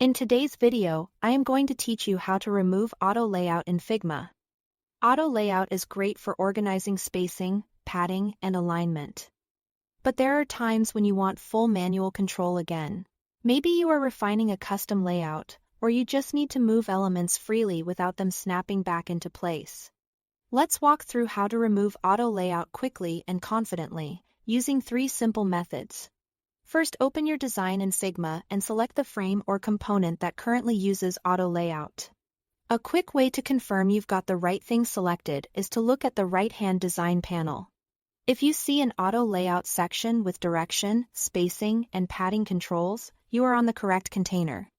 In today's video, I am going to teach you how to remove auto layout in Figma. Auto layout is great for organizing spacing, padding, and alignment. But there are times when you want full manual control again. Maybe you are refining a custom layout, or you just need to move elements freely without them snapping back into place. Let's walk through how to remove auto layout quickly and confidently, using 3 simple methods. First, open your design in Figma and select the frame or component that currently uses auto layout. A quick way to confirm you've got the right thing selected is to look at the right-hand design panel. If you see an auto layout section with direction, spacing, and padding controls, you are on the correct container.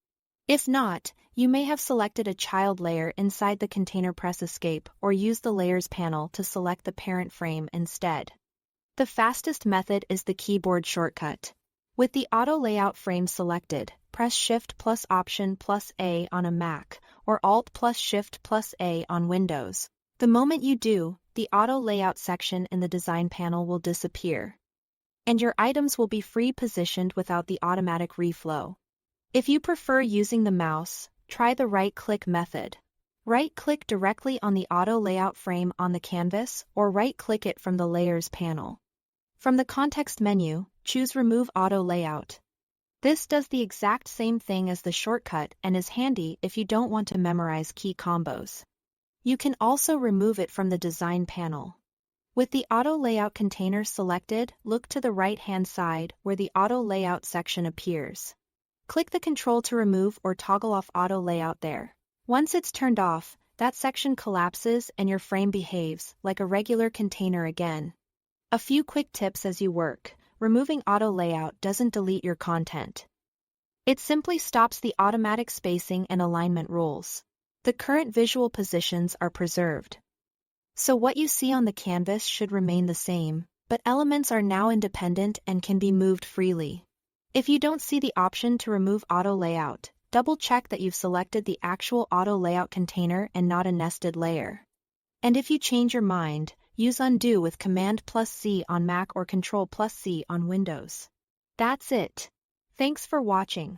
If not, you may have selected a child layer inside the container. Press Escape or use the Layers panel to select the parent frame instead. The fastest method is the keyboard shortcut. With the auto layout frame selected, press Shift plus Option plus A on a Mac, or Alt plus Shift plus A on Windows. The moment you do, the auto layout section in the design panel will disappear, and your items will be free positioned without the automatic reflow. If you prefer using the mouse, try the right-click method. Right-click directly on the auto layout frame on the canvas, or right-click it from the Layers panel. From the context menu, choose Remove Auto Layout. This does the exact same thing as the shortcut and is handy if you don't want to memorize key combos. You can also remove it from the design panel. With the auto layout container selected, look to the right-hand side where the auto layout section appears. Click the control to remove or toggle off auto layout there. Once it's turned off, that section collapses and your frame behaves like a regular container again. A few quick tips as you work. Removing auto layout doesn't delete your content. It simply stops the automatic spacing and alignment rules. The current visual positions are preserved. So what you see on the canvas should remain the same, but elements are now independent and can be moved freely. If you don't see the option to remove auto layout, double-check that you've selected the actual auto layout container and not a nested layer. And if you change your mind, use Undo with Command plus C on Mac or Control plus C on Windows. That's it. Thanks for watching.